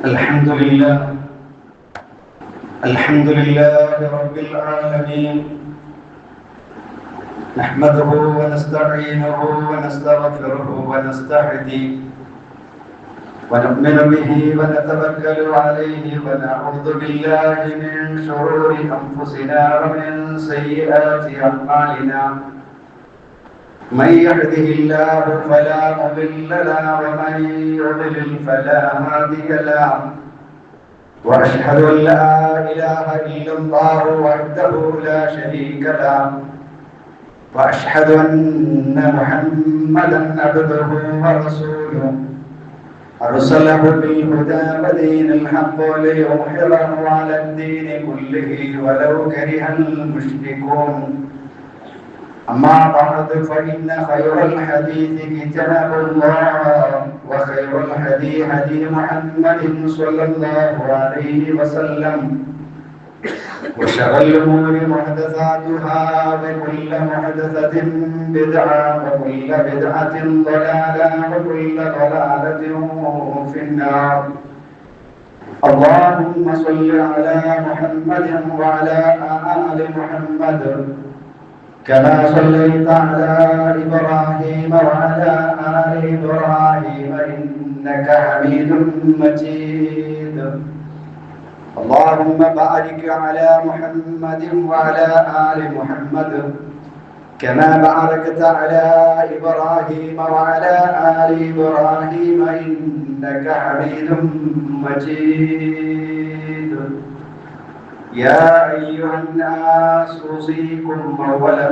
الحمد لله الحمد لله رب العالمين نحمده ونستعينه ونستغفره ونستهديه ونؤمن به ونتوكل عليه ونعوذ بالله من شرور أنفسنا ومن سيئات أعمالنا من يهده الله فلا مضل له ومن يضلل فلا هادي له وأشهد أن لا إله إلا الله وحده لا شريك له وأشهد أن محمدا عبده ورسوله أرسله بالهدى ودين الحق ليظهره على الدين كله ولو كره المشركون أما بعد فإن خير الحديث كتاب الله وخير الهدي هدي محمد صلى الله عليه وسلم وشر الأمور محدثاتها وكل محدثة بدعة وكل بدعة ضلالة وكل ضلالة في النار. اللهم صل على محمد وعلى آل محمد كما صليت على إبراهيم وعلى آل إبراهيم إنك حميد مجيد. اللهم بارك على محمد وعلى آل محمد كما باركت على إبراهيم وعلى آل إبراهيم إنك حميد مجيد. يا أيها الناس أوصيكم أولا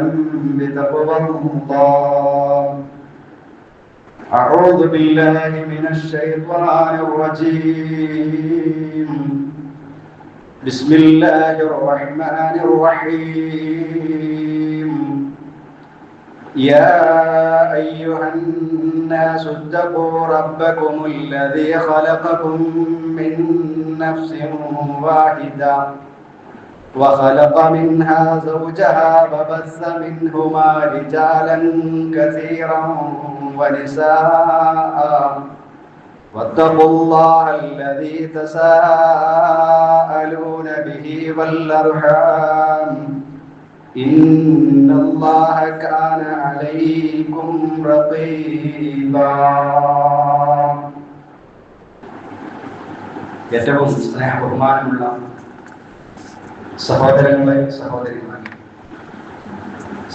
بتقوى الله. أعوذ بالله من الشيطان الرجيم. بسم الله الرحمن الرحيم. يا أيها الناس اتقوا ربكم الذي خلقكم من نفس واحدة وخلق منها زوجها وبث منهما رجالا كثيرا ونساء واتقوا الله الذي تساءلون به والأرحام إن الله كان عليكم رقيبا. ഏറ്റവും സ്നേഹബഹുമാനമുള്ള സഹോദരങ്ങളെ സഹോദരിമാരെ,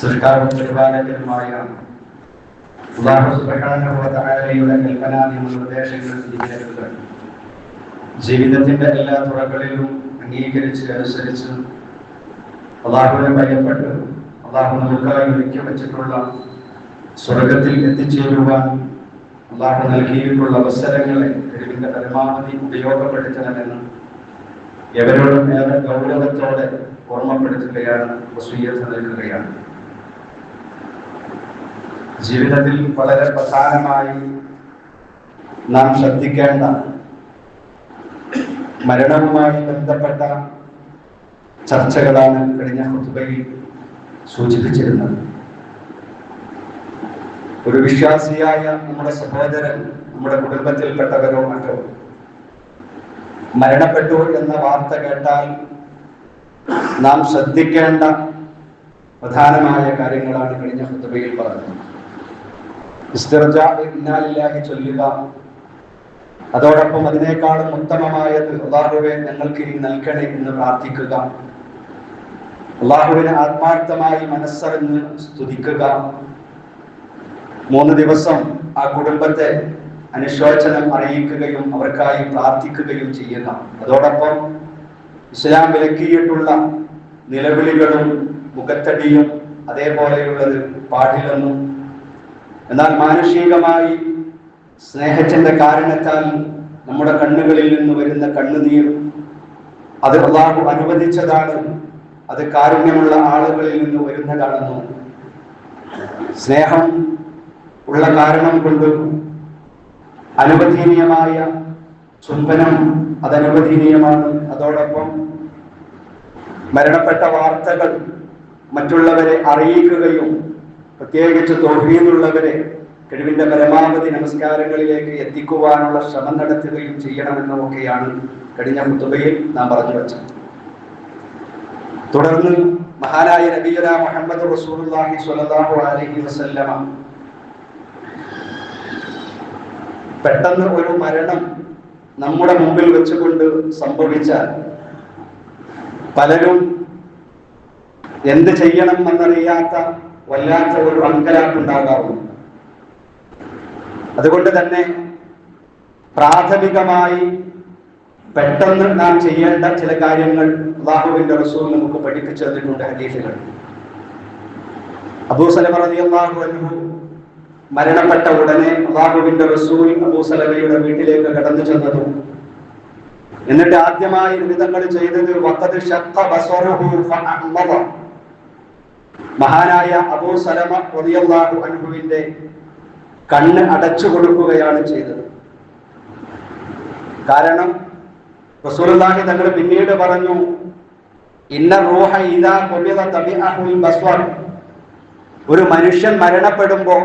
സൃഷ്ടാവും പരിപാലകരുമായ അല്ലാഹു സുബ്ഹാനഹു വ തആലയുടെ കൽപ്പനാദികളും നിർദ്ദേശങ്ങളും ജീവിതത്തിന്റെ എല്ലാ തുറകളിലും അംഗീകരിച്ച് അനുസരിച്ച് അല്ലാഹുവിനെ ഭയപ്പെട്ട് അല്ലാഹു നമുക്കായി ഒരുക്കി വെച്ചിട്ടുള്ള സ്വർഗത്തിൽ എത്തിച്ചേരുവാൻ അല്ലാഹു നൽകിയിട്ടുള്ള അവസരങ്ങളെ കഴിവിന്റെ പരമാവധി ഉപയോഗപ്പെടുത്തണമെന്ന് എവരോടും ഏറെ ഗൗരവത്തോടെ ഓർമ്മപ്പെടുത്തുകയാണ്, വസിയ്യത്ത് നൽകുകയാണ്. ജീവിതത്തിൽ വളരെ പ്രധാനമായി നാം ശ്രദ്ധിക്കേണ്ട മരണവുമായി ബന്ധപ്പെട്ട ചർച്ചകളാണ് കഴിഞ്ഞ ഖുതുബയിൽ സൂചിപ്പിച്ചിരുന്നത്. ഒരു വിശ്വാസിയായ നമ്മുടെ സഹോദരൻ, നമ്മുടെ കുടുംബത്തിൽപ്പെട്ടവരോ മറ്റോ മരണപ്പെട്ടു എന്ന വാർത്ത കേട്ടാൽ നാം ശ്രദ്ധിക്കേണ്ട പ്രധാനമായ കാര്യങ്ങളാണ് കഴിഞ്ഞ ഖുതുബയിൽ പറഞ്ഞത്. ഇന്നാലില്ലാഹി ചൊല്ലുക, അതോടൊപ്പം അതിനേക്കാളും ഉത്തമമായത് അല്ലാഹുവേ ഞങ്ങൾക്ക് ഇനി നൽകണേ എന്ന് പ്രാർത്ഥിക്കുക, അല്ലാഹുവിനെ ആത്മാർത്ഥമായി മനസ്സറിഞ്ഞ് സ്തുതിക്കുക, 3 ദിവസം ആ കുടുംബത്തെ അനുശോചനം അറിയിക്കുകയും അവർക്കായി പ്രാർത്ഥിക്കുകയും ചെയ്യുക. അതോടൊപ്പം ഇസ്ലാം വിലക്കിയിട്ടുള്ള നിലവിളികളും മുഖത്തടിയും അതേപോലെയുള്ളത് പാടില്ലെന്നും, എന്നാൽ മാനുഷികമായി സ്നേഹത്തിന്റെ കാരണത്താൽ നമ്മുടെ കണ്ണുകളിൽ നിന്ന് വരുന്ന കണ്ണുനീർ അത് അല്ലാഹു അനുവദിച്ചതാണ്, അത് കാരുണ്യമുള്ള ആളുകളിൽ നിന്ന് വരുന്നതാണെന്നും, സ്നേഹം ഉള്ള കാരണം കൊണ്ട് അനുവദനീയമായ ചുംബനം അത് അനുവദനീയമാണ്. അതോടൊപ്പം മരണപ്പെട്ട വാർത്തകൾ മറ്റുള്ളവരെ അറിയിക്കുകയും പ്രത്യേകിച്ച് തൗഹീദുള്ളവരെ കഴിവിന്റെ പരമാവധി നമസ്കാരങ്ങളിലേക്ക് എത്തിക്കുവാനുള്ള ശ്രമം നടത്തുകയും ചെയ്യണമെന്നൊക്കെയാണ് കഴിഞ്ഞ ഖുതുബയിൽ നാം പറഞ്ഞു വെച്ചത്. തുടർന്ന് മഹാനായ നബിയുനാ മുഹമ്മദ് റസൂലുള്ളാഹി സ്വല്ലല്ലാഹു അലൈഹി വസല്ലമ പെട്ടെന്ന് ഒരു മരണം നമ്മുടെ മുമ്പിൽ വെച്ചുകൊണ്ട് സംഭവിച്ചാൽ പലരും എന്ത് ചെയ്യണം എന്നറിയാത്ത വല്ലാത്ത ഒരു അങ്കലാപ്പുണ്ടാകാറുണ്ട്. അതുകൊണ്ട് തന്നെ പ്രാഥമികമായി പെട്ടെന്ന് നാം ചെയ്യേണ്ട ചില കാര്യങ്ങൾ അല്ലാഹുവിന്റെ റസൂൽ നമുക്ക് പഠിപ്പിച്ചു തന്നിട്ടുണ്ട് ഹദീസുകൾ. അബൂ സലമ റളിയല്ലാഹു അൻഹു മരണപ്പെട്ട ഉടനെ അല്ലാഹുവിന്റെ റസൂൽ അബൂ സലമയുടെ വീട്ടിലേക്ക് കടന്നു ചെന്നതും എന്നിട്ട് ആദ്യമായി നിമിതങ്ങൾ ചെയ്തത് വഖദ് ശഖ്ഖ ബസറഹു ഫഅഹ്മദ, മഹാനായ അബൂ സലമ റളിയല്ലാഹു അൻഹുവിന്റെ കണ്ണ് അടച്ചു കൊടുക്കുകയാണ് ചെയ്തത്. കാരണം റസൂലുള്ളാഹി തങ്ങൾ പിന്നീട് പറഞ്ഞു, ഇന്ന റൂഹ ഇദാ ഖുബിദ തബിഅഹുൽ ബസ്വർ, ഒരു മനുഷ്യൻ മരണപ്പെടുമ്പോൾ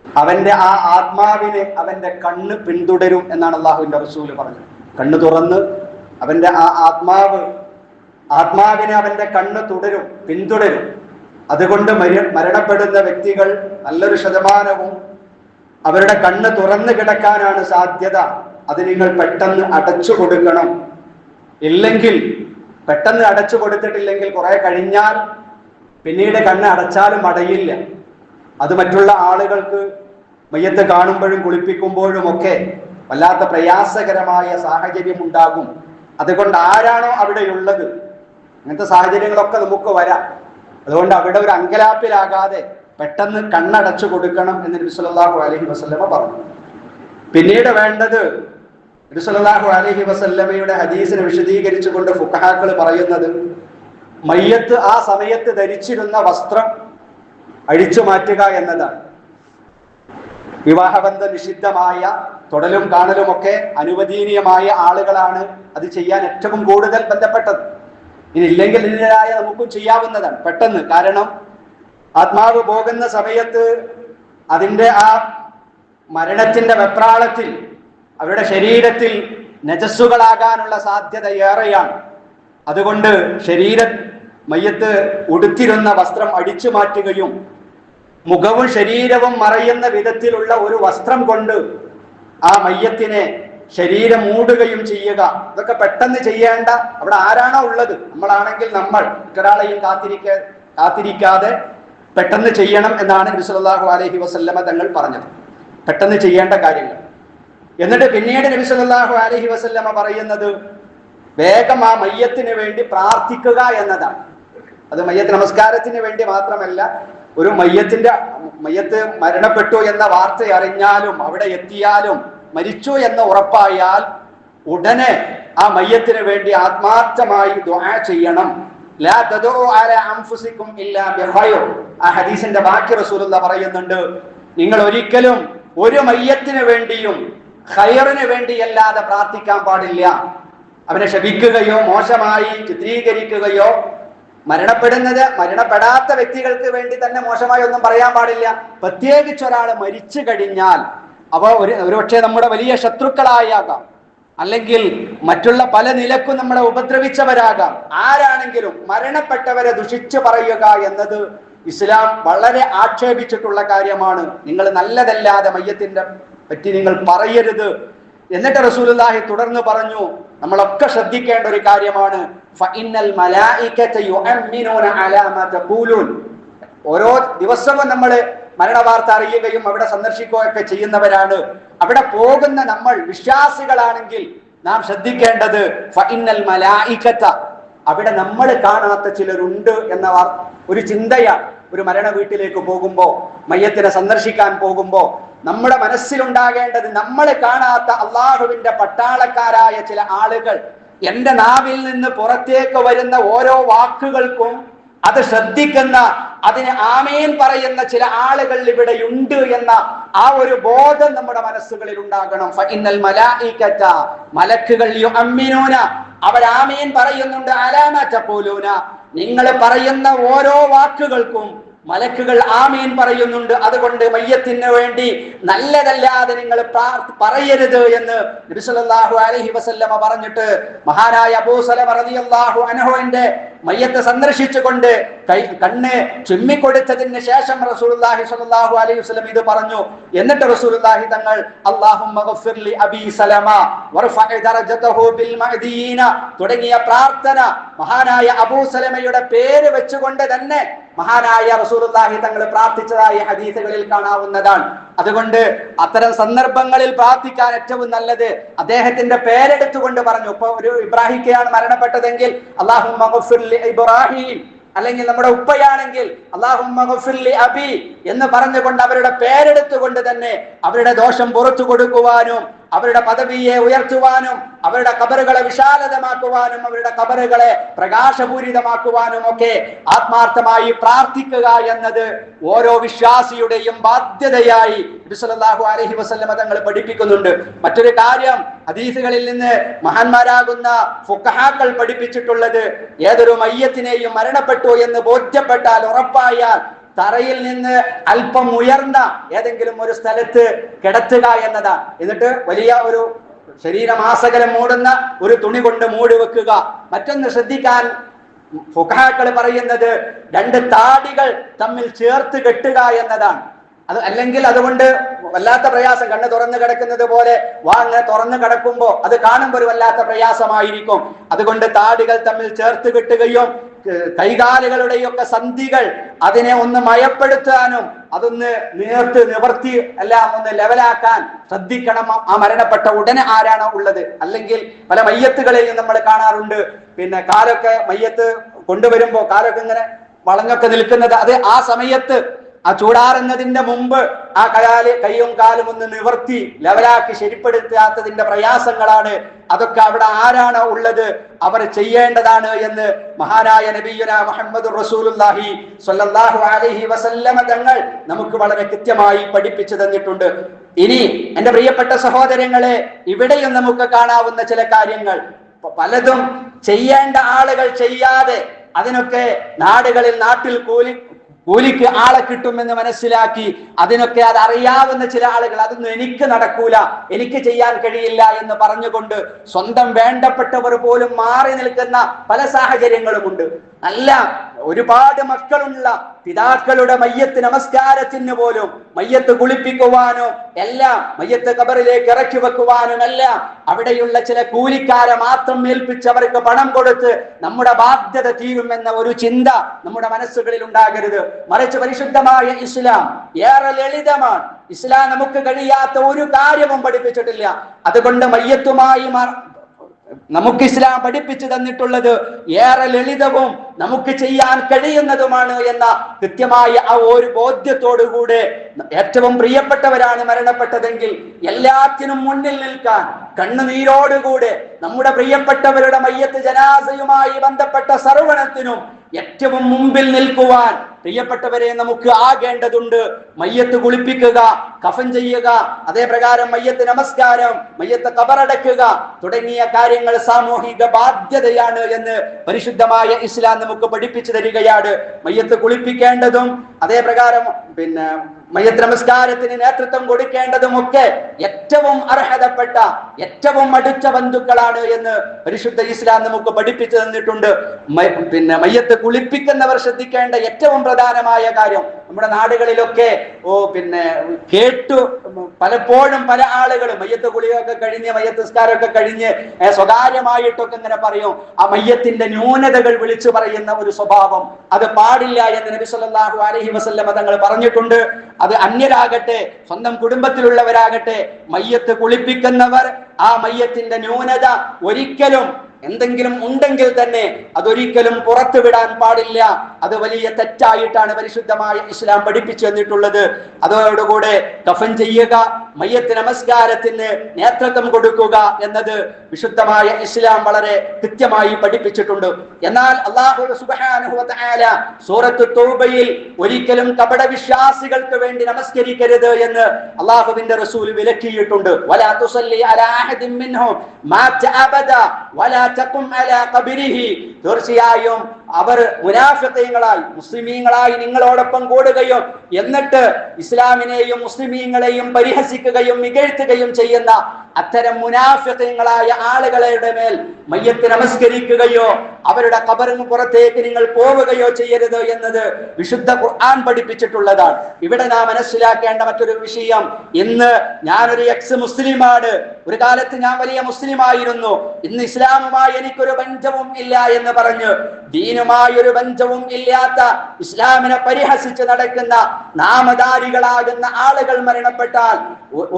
അവന്റെ ആ ആത്മാവിനെ അവന്റെ കണ്ണ് പിന്തുടരും എന്നാണ് അല്ലാഹുവിന്റെ റസൂൽ പറഞ്ഞത്. കണ്ണ് തുറന്ന് അവന്റെ ആ ആത്മാവിനെ അവന്റെ കണ്ണ് പിന്തുടരും. അതുകൊണ്ട് മരണപ്പെടുന്ന വ്യക്തികൾ നല്ലൊരു ശതമാനവും അവരുടെ കണ്ണ് തുറന്നു കിടക്കാനാണ് സാധ്യത. അത് നിങ്ങൾ പെട്ടെന്ന് അടച്ചു കൊടുക്കണം. ഇല്ലെങ്കിൽ പെട്ടെന്ന് അടച്ചു കൊടുത്തിട്ടില്ലെങ്കിൽ കുറെ കഴിഞ്ഞാൽ പിന്നീട് കണ്ണ് അടച്ചാലും അടയില്ല. അത് മറ്റുള്ള ആളുകൾക്ക് മയ്യത്ത് കാണുമ്പോഴും കുളിപ്പിക്കുമ്പോഴും ഒക്കെ വല്ലാത്ത പ്രയാസകരമായ സാഹചര്യം ഉണ്ടാകും. അതുകൊണ്ട് ആരാണോ അവിടെയുള്ളത്, അങ്ങനത്തെ സാഹചര്യങ്ങളൊക്കെ നമുക്ക് വരാം. അതുകൊണ്ട് അവിടെ ഒരു അങ്കലാപ്പിലാകാതെ പെട്ടെന്ന് കണ്ണടച്ചു കൊടുക്കണം എന്ന് നബി സല്ലല്ലാഹു അലൈഹി വസല്ലമ പറഞ്ഞു. പിന്നീട് വേണ്ടത് നബി സല്ലല്ലാഹു അലൈഹി വസല്ലമയുടെ ഹദീസിനെ വിശദീകരിച്ചുകൊണ്ട് ഫുഖഹാക്കൾ പറയുന്നത്, മയ്യത്ത് ആ സമയത്ത് ധരിച്ചിരുന്ന വസ്ത്രം അഴിച്ചു മാറ്റുക എന്നതാണ്. വിവാഹബന്ധ നിഷിദ്ധമായ തൊടലും കാണലും ഒക്കെ അനുവദനീയമായ ആളുകളാണ് അത് ചെയ്യാൻ ഏറ്റവും കൂടുതൽ ബന്ധപ്പെട്ടത്. ഇല്ലെങ്കിൽ ഇതിനായ നമുക്കും ചെയ്യാവുന്നതാണ് പെട്ടെന്ന്. കാരണം ആത്മാവ് പോകുന്ന സമയത്ത് അതിൻ്റെ ആ മരണത്തിന്റെ വെപ്രാളത്തിൽ അവരുടെ ശരീരത്തിൽ നജസ്സുകളാകാനുള്ള സാധ്യത ഏറെയാണ്. അതുകൊണ്ട് മയ്യത്ത് ഉടുത്തിരുന്ന വസ്ത്രം അടിച്ചു മാറ്റുകയും മുഖവും ശരീരവും മറയുന്ന വിധത്തിലുള്ള ഒരു വസ്ത്രം കൊണ്ട് ആ മയ്യത്തിനെ ശരീരം മൂടുകയും ചെയ്യുക. ഇതൊക്കെ പെട്ടെന്ന് ചെയ്യേണ്ട, അവിടെ ആരാണോ ഉള്ളത്, നമ്മളാണെങ്കിൽ നമ്മൾ ഒരാളെയും കാത്തിരിക്കാതെ പെട്ടെന്ന് ചെയ്യണം എന്നാണ് നബി സല്ലല്ലാഹു അലൈഹി വസല്ലമ തങ്ങൾ പറഞ്ഞത്. പെട്ടെന്ന് ചെയ്യേണ്ട കാര്യങ്ങൾ. എന്നിട്ട് പിന്നീട് നബി സല്ലല്ലാഹു അലൈഹി വസല്ലമ പറയുന്നത് വേഗം ആ മയ്യത്തിന് വേണ്ടി പ്രാർത്ഥിക്കുക എന്നതാണ്. അത് മയ്യത്ത് നമസ്കാരത്തിന് വേണ്ടി മാത്രമല്ല, ഒരു മയ്യത്ത് മരണപ്പെട്ടു എന്ന വാർത്ത അറിഞ്ഞാലും അവിടെ എത്തിയാലും മരിച്ചു എന്ന് ഉറപ്പായാൽ ഉടനെ ആ മയ്യത്തിന് വേണ്ടി ആത്മാർത്ഥമായി ദുആ ചെയ്യണം. ലാ തദഉ അലാ അൻഫുസികും ഇല്ലാ ബിഖൈർ. ആ ഹദീസിന്റെ വാക്യ റസൂലുള്ളാഹി പറയുന്നുണ്ട്, നിങ്ങൾ ഒരിക്കലും ഒരു മയ്യത്തിന് വേണ്ടിയും ഖൈറിന് വേണ്ടിയല്ലാതെ പ്രാർത്ഥിക്കാൻ പാടില്ല. അവനെ ശപിക്കുകയോ മോശമായി ചിത്രീകരിക്കുകയോ മരണപ്പെടാത്ത വ്യക്തികൾക്ക് വേണ്ടി തന്നെ മോശമായി ഒന്നും പറയാൻ പാടില്ല. പ്രത്യേകിച്ച് ഒരാൾ മരിച്ചു കഴിഞ്ഞാൽ അവ ഒരുപക്ഷെ നമ്മുടെ വലിയ ശത്രുക്കളായാകാം, അല്ലെങ്കിൽ മറ്റുള്ള പല നിലക്കും നമ്മളെ ഉപദ്രവിച്ചവരാകാം. ആരാണെങ്കിലും മരണപ്പെട്ടവരെ ദുഷിച്ചു പറയുക എന്നത് ഇസ്ലാം വളരെ ആക്ഷേപിച്ചിട്ടുള്ള കാര്യമാണ്. നിങ്ങൾ നല്ലതല്ലാതെ മയ്യത്തിന്റെ പറ്റി നിങ്ങൾ പറയരുത്. എന്നിട്ട് റസൂലുള്ളാഹി തുടർന്ന് പറഞ്ഞു, നമ്മളൊക്കെ ശ്രദ്ധിക്കേണ്ട ഒരു കാര്യമാണ്, ഫഇന്നൽ മലായികത യുഅമ്മിനൂന അലാ മാ തഖൂലൂൻ. ഓരോ ദിവസവും നമ്മൾ മരണവാർത്ത അറിയുകയും അവിടെ സന്ദർശിക്കുകയൊക്കെ ചെയ്യുന്നവരാണ്. അവിടെ പോകുന്ന നമ്മൾ വിശ്വാസികളാണെങ്കിൽ നാം ശ്രദ്ധിക്കേണ്ടത് ഫഇന്നൽ മലായികത, അവിടെ നമ്മൾ കാണാത്ത ചിലരുണ്ട് എന്ന ഒരു ചിന്തയാണ്. ഒരു മരണ വീട്ടിലേക്ക് പോകുമ്പോ, മയ്യത്തിനെ സന്ദർശിക്കാൻ പോകുമ്പോ നമ്മുടെ മനസ്സിലുണ്ടാകേണ്ടത്, നമ്മൾ കാണാത്ത അള്ളാഹുവിന്റെ പട്ടാളക്കാരായ ചില ആളുകൾ, എന്റെ നാവിൽ നിന്ന് പുറത്തേക്ക് വരുന്ന ഓരോ വാക്കുകൾക്കും അത് ശ്രദ്ധിക്കുന്ന, അതിന് ആമേൻ പറയുന്ന ചില ആളുകൾ ഇവിടെയുണ്ട് എന്ന ആ ഒരു ബോധം നമ്മുടെ മനസ്സുകളിൽ ഉണ്ടാകണം. ഫഇന്നൽ മലായികത, മലക്കുകൾ യുഅമ്മിനൂന, അവർ ആമേൻ പറയുന്നുണ്ട്, അലാ മാ തഖൂലൂന, നിങ്ങൾ പറയുന്ന ഓരോ വാക്കുകൾക്കും മലക്കുകൾ ആമീൻ പറയുന്നുണ്ട്. അതുകൊണ്ട് മയ്യത്തിന് വേണ്ടി നല്ലതല്ലാതെ നിങ്ങൾ പറയരുത് എന്ന് നബി സല്ലല്ലാഹു അലൈഹി വസല്ലമ പറഞ്ഞിട്ട് മഹാനായ അബൂ സലമ റളിയല്ലാഹു അൻഹുവിന്റെ മയ്യത്ത് സന്ദർശിച്ചുകൊണ്ട് കണ്ണ് ചുമ്മിക്കൊടുത്തതിന് ശേഷം റസൂലുള്ളാഹി സ്വല്ലല്ലാഹു അലൈഹി വസല്ലം ഇത് പറഞ്ഞു. എന്നിട്ട് റസൂലുള്ളാഹി തങ്ങൾ അല്ലാഹുമ്മ ഗഫിർ ലി അബീ സലമ വർഫഅ ദറജതഹു ബിൽ മഅദിയീന തുടങ്ങിയ പ്രാർത്ഥന മഹാനായ അബൂ സലമയുടെ പേര് വെച്ചുകൊണ്ട് തന്നെ മഹാനായ റസൂലുള്ളാഹി തങ്ങൾ പ്രാർത്ഥിച്ചതായി ഹദീസുകളിൽ കാണാവുന്നതാണ്. അതുകൊണ്ട് അത്തരം സന്ദർഭങ്ങളിൽ പ്രാർത്ഥിക്കാൻ ഏറ്റവും നല്ലത് അദ്ദേഹത്തിന്റെ പേരെടുത്തുകൊണ്ട് പറഞ്ഞു. ഇപ്പൊ ഒരു ഇബ്രാഹിക്കയാണ് മരണപ്പെട്ടതെങ്കിൽ അല്ലാഹുമ്മ ഗഫിർ ലി ഇബ്രാഹിം, അല്ലെങ്കിൽ നമ്മുടെ ഉപ്പയാണെങ്കിൽ അല്ലാഹുമ്മ ഗഫിർ ലി അബി എന്ന് പറഞ്ഞുകൊണ്ട് അവരുടെ പേരെടുത്തുകൊണ്ട് തന്നെ അവരുടെ ദോഷം പുറത്തു കൊടുക്കുവാനും അവരുടെ പദവിയെ ഉയർത്തുവാനും അവരുടെ ഖബറുകളെ വിശാലതമാക്കുവാനും അവരുടെ ഖബറുകളെ പ്രകാശപൂരിതമാക്കുവാനും ഒക്കെ ആത്മാർത്ഥമായി പ്രാർത്ഥിക്കുക എന്നത് ഓരോ വിശ്വാസിയുടെയും ബാധ്യതയായി നബി സല്ലല്ലാഹു അലൈഹി വസല്ലമ തങ്ങൾ പഠിപ്പിക്കുന്നുണ്ട്. മറ്റൊരു കാര്യം ഹദീസുകളിൽ നിന്ന് മഹാന്മാരാകുന്ന ഫുഖഹാക്കൾ പഠിപ്പിച്ചിട്ടുള്ളത്, ഏതൊരു മയ്യത്തിനെയും മരണപ്പെട്ടു എന്ന് ബോധ്യപ്പെട്ടാൽ ഉറപ്പായാൽ തറയിൽ നിന്ന് അല്പം ഉയർന്ന ഏതെങ്കിലും ഒരു സ്ഥലത്ത് കിടത്തുക എന്നതാണ്. എന്നിട്ട് വലിയ ഒരു ശരീരമാസകലം മൂടുന്ന ഒരു തുണി കൊണ്ട് മൂടി വെക്കുക. മറ്റൊന്ന് ശ്രദ്ധിക്കാൻ ഫുഖഹാക്കൾ പറയുന്നത് 2 താടികൾ തമ്മിൽ ചേർത്ത് കെട്ടുക എന്നതാണ്. അത് അല്ലെങ്കിൽ അതുകൊണ്ട് വല്ലാത്ത പ്രയാസം, കണ്ണ് തുറന്നു കിടക്കുന്നത് പോലെ വാങ്ങ തുറന്നു കിടക്കുമ്പോ അത് കാണുമ്പോൾ ഒരു വല്ലാത്ത പ്രയാസമായിരിക്കും. അതുകൊണ്ട് താടികൾ തമ്മിൽ ചേർത്ത് കെട്ടുകയും കൈകാലുകളുടെയൊക്കെ സന്ധികൾ അതിനെ ഒന്ന് മയപ്പെടുത്താനും അതൊന്ന് നിവർത്തി എല്ലാം ഒന്ന് ലെവലാക്കാൻ ശ്രദ്ധിക്കണം. ആ മരണപ്പെട്ട ഉടനെ ആരാണോ ഉള്ളത്, അല്ലെങ്കിൽ പല മയ്യത്തുകളെയും നമ്മൾ കാണാറുണ്ട്, പിന്നെ കാലൊക്കെ മയ്യത്ത് കൊണ്ടുവരുമ്പോ കാലൊക്കെ ഇങ്ങനെ വളഞ്ഞൊക്കെ നിൽക്കുന്നത്, അത് ആ സമയത്ത് ആ ചൂടാറുന്നതിന്റെ മുമ്പ് ആ കൈയും കാലും ഒന്ന് നിവർത്തി ലെവലാക്കി ശരിപ്പെടുത്താത്തതിന്റെ പ്രയാസങ്ങളാണ്. അതൊക്കെ അവിടെ ആരാണോ ഉള്ളത് അവർ ചെയ്യേണ്ടതാണ് എന്ന് മഹാനായ നബിയുനാ മുഹമ്മദുർ റസൂലുള്ളാഹി സ്വല്ലല്ലാഹു അലൈഹി വസല്ലമ തങ്ങൾ നമുക്ക് വളരെ കൃത്യമായി പഠിപ്പിച്ചു തന്നിട്ടുണ്ട്. ഇനി എന്റെ പ്രിയപ്പെട്ട സഹോദരങ്ങളെ, ഇവിടെയും നമുക്ക് കാണാവുന്ന ചില കാര്യങ്ങൾ, പലതും ചെയ്യേണ്ട ആളുകൾ ചെയ്യാതെ അതിനൊക്കെ നാട്ടിൽ കൂലിക്ക് ആളെ കിട്ടുമെന്ന് മനസ്സിലാക്കി അതിനൊക്കെ അത് അറിയാവുന്ന ചില ആളുകൾ അതൊന്നും എനിക്ക് നടക്കൂല, എനിക്ക് ചെയ്യാൻ കഴിയില്ല എന്ന് പറഞ്ഞുകൊണ്ട് സ്വന്തം വേണ്ടപ്പെട്ടവർ പോലും മാറി നിൽക്കുന്ന പല സാഹചര്യങ്ങളുമുണ്ട്. നല്ല ഒരുപാട് മക്കളുള്ള പിതാക്കളുടെ മയ്യത്ത് നമസ്കാരത്തിന് പോലും മയ്യത്ത് കുളിപ്പിക്കുവാനോ എല്ലാം മയ്യത്ത് ഖബറിലേക്ക് ഇറക്കി വെക്കുവാനും എല്ലാം അവിടെയുള്ള ചില കൂലിക്കാരെ മാത്രം ഏൽപ്പിച്ച് അവർക്ക് പണം കൊടുത്ത് നമ്മുടെ ബാധ്യത തീരുമെന്ന ഒരു ചിന്ത നമ്മുടെ മനസ്സുകളിൽ ഉണ്ടാകരുത്. മറിച്ച് പരിശുദ്ധമായ ഇസ്ലാം ഏറെ ലളിതമാണ്. ഇസ്ലാം നമുക്ക് കഴിയാത്ത ഒരു കാര്യവും പഠിപ്പിച്ചിട്ടില്ല. അതുകൊണ്ട് മയ്യത്തുമായി നമുക്ക് ഇസ്ലാം പഠിപ്പിച്ചു തന്നിട്ടുള്ളത് ഏറെ ലളിതവും നമുക്ക് ചെയ്യാൻ കഴിയുന്നതുമാണ് എന്ന കൃത്യമായ ആ ഒരു ബോധ്യത്തോടുകൂടെ ഏറ്റവും പ്രിയപ്പെട്ടവരാണ് മരണപ്പെട്ടതെങ്കിൽ എല്ലാത്തിനും മുന്നിൽ നിൽക്കാൻ കണ്ണുനീരോടുകൂടെ നമ്മുടെ പ്രിയപ്പെട്ടവരുടെ മയ്യത്ത് ജനാസയുമായി ബന്ധപ്പെട്ട സർവണത്തിനും ഏറ്റവും മുമ്പിൽ നിൽക്കുവാൻ പ്രിയപ്പെട്ടവരെ നമുക്ക് ആകേണ്ടതുണ്ട്. മയ്യത്ത് കുളിപ്പിക്കുക, കഫൻ ചെയ്യുക, അതേ പ്രകാരം മയ്യത്ത് നമസ്കാരം, മയ്യത്ത് ഖബറടക്കുക തുടങ്ങിയ കാര്യങ്ങൾ സാമൂഹിക ബാധ്യതയാണ് എന്ന് പരിശുദ്ധമായ ഇസ്ലാം നമുക്ക് പഠിപ്പിച്ചു തരികയാണ്. മയ്യത്ത് കുളിപ്പിക്കേണ്ടതും അതേ പ്രകാരം പിന്നെ മയ്യത്ത് നമസ്കാരത്തിന് നേതൃത്വം കൊടുക്കേണ്ടതുമൊക്കെ ഏറ്റവും അർഹതപ്പെട്ട ഏറ്റവും അടുത്ത ബന്ധുക്കളാണ് എന്ന് പരിശുദ്ധ ഇസ്ലാം നമുക്ക് പഠിപ്പിച്ചു തന്നിട്ടുണ്ട്. പിന്നെ മയ്യത്ത് കുളിപ്പിക്കുന്നവർ ശ്രദ്ധിക്കേണ്ട ഏറ്റവും പ്രധാനമായ കാര്യം, നമ്മുടെ നാടുകളിലൊക്കെ കേട്ടു പലപ്പോഴും പല ആളുകളും മയ്യത്ത് കുളിയൊക്കെ കഴിഞ്ഞ് മയ്യത്ത് നിസ്കാരമൊക്കെ കഴിഞ്ഞ് സ്വകാര്യമായിട്ടൊക്കെ ഇങ്ങനെ പറയും. ആ മയ്യത്തിന്റെ ന്യൂനതകൾ വിളിച്ചു പറയുന്ന ഒരു സ്വഭാവം അത് പാടില്ല എന്ന് നബി സല്ലല്ലാഹു അലൈഹി വസല്ലം തങ്ങൾ പറഞ്ഞിട്ടുണ്ട്. അത് അന്യരാകട്ടെ സ്വന്തം കുടുംബത്തിലുള്ളവരാകട്ടെ മയ്യത്ത് കുളിപ്പിക്കുന്നവർ ആ മയ്യത്തിന്റെ ന്യൂനത ഒരിക്കലും എന്തെങ്കിലും ഉണ്ടെങ്കിൽ തന്നെ അതൊരിക്കലും പുറത്തു വിടാൻ പാടില്ല. അത് വലിയ തെറ്റായിട്ടാണ് പരിശുദ്ധമായ ഇസ്ലാം പഠിപ്പിച്ചു തന്നിട്ടുള്ളത്. അതോടുകൂടെ കഫൻ ചെയ്യുക, മയ്യത്ത് നമസ്കാരത്തിന് നേതൃത്വം കൊടുക്കുക എന്നത് വിശുദ്ധമായ ഇസ്ലാം വളരെ കൃത്യമായി പഠിപ്പിച്ചിട്ടുണ്ട്. എന്നാൽ അല്ലാഹു സുബ്ഹാനഹു വ തആല സൂറത്ത് തൗബയിൽ ഒരിക്കലും കപട വിശ്വാസികൾക്ക് വേണ്ടി നമസ്കരിക്കരുത് എന്ന് അല്ലാഹുവിന്റെ റസൂൽ വിലക്കിയിട്ടുണ്ട്. വലാ തുസല്ലി അലാ അഹദിൻ മിൻഹും മാത അബദ വലാ തഖും അലാ ഖബരിഹി. തീർച്ചയായും അവർ മുനാഫിഖീങ്ങളായി മുസ്ലിമീങ്ങളായി നിങ്ങളോടൊപ്പം കൂടുകയും എന്നിട്ട് ഇസ്ലാമിനെയും മുസ്ലിമീങ്ങളെയും പരിഹസിക്കുകയും ഇകഴ്ത്തുകയും ചെയ്യുന്ന അത്തരം മുനാഫിഖീങ്ങളായ ആളുകളുടെ മേൽ മയ്യത്ത് നമസ്കരിക്കുകയോ അവരുടെ ഖബറിന് പുറത്തേക്ക് നിങ്ങൾ പോവുകയോ ചെയ്യരുത് എന്നത് വിശുദ്ധ ഖുർആൻ പഠിപ്പിച്ചിട്ടുള്ളതാണ്. ഇവിടെ നാം മനസ്സിലാക്കേണ്ട മറ്റൊരു വിഷയം, ഇന്ന് ഞാനൊരു എക്സ് മുസ്ലിമാണ്, ഒരു കാലത്ത് ഞാൻ വലിയ മുസ്ലിമായിരുന്നു, ഇന്ന് ഇസ്ലാമുമായി എനിക്കൊരു ബന്ധവും ഇല്ല എന്ന് പറഞ്ഞ് ദീനുമായി ഒരു ബന്ധവും ഇല്ലാത്ത ഇസ്ലാമിനെ പരിഹസിച്ച് നടക്കുന്ന നാമധാരികളാകുന്ന ആളുകൾ മരണപ്പെട്ടാൽ